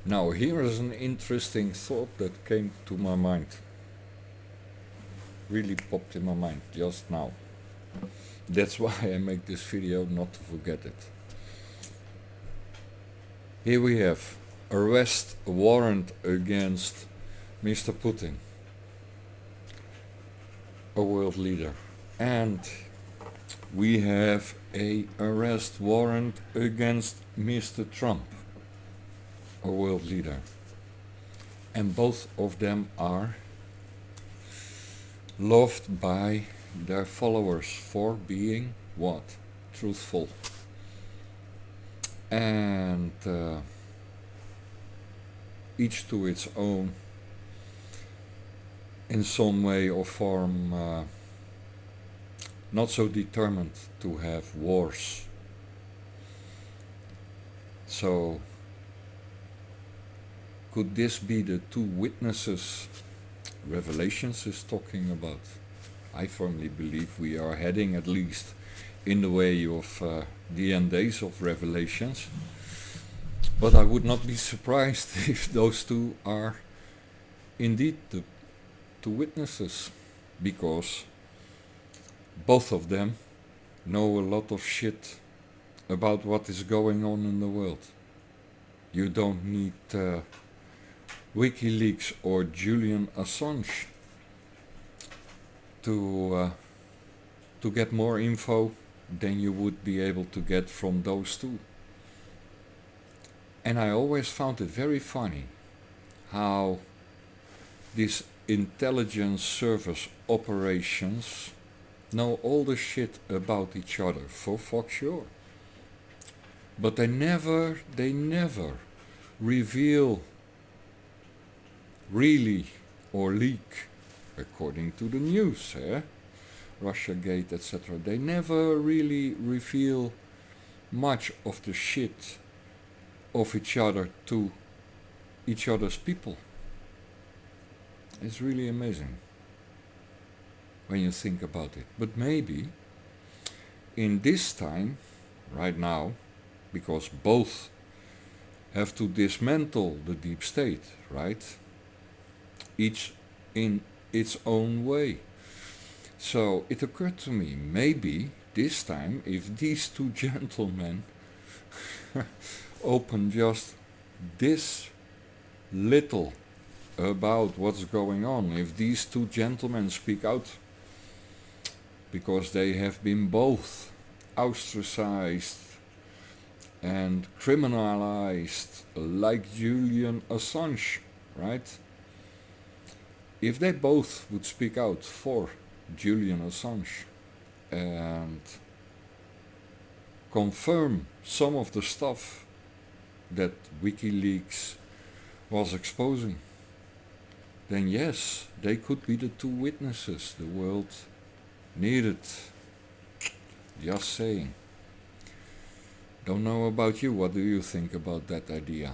Now here is an interesting thought that came to my mind. Really popped in my mind just now. That's why I make this video, not to forget it. Here we have arrest warrant against Mr. Putin, a world leader. And we have a arrest warrant against Mr. Trump, a world leader. And both of them are loved by their followers for being what? Truthful. And each to its own, in some way or form, not so determined to have wars. So, could this be the two witnesses Revelations is talking about? I firmly believe we are heading at least in the way of the end days of Revelations. But I would not be surprised if those two are indeed the two witnesses, because both of them know a lot of shit about what is going on in the world. You don't need WikiLeaks or Julian Assange to get more info than you would be able to get from those two. And I always found it very funny how these intelligence service operations know all the shit about each other, for fuck sure. But they never reveal really or leak, according to the news, Russiagate, etc. They never really reveal much of the shit of each other to each other's people. It's really amazing when you think about it. But maybe in this time, right now, because both have to dismantle the deep state, right? Each in its own way. So it occurred to me, maybe this time, if these two gentlemen open just this little about what's going on, if these two gentlemen speak out, because they have been both ostracized and criminalized like Julian Assange, right? If they both would speak out for Julian Assange and confirm some of the stuff that WikiLeaks was exposing, then yes, they could be the two witnesses the world needed. Just saying. Don't know about you, what do you think about that idea?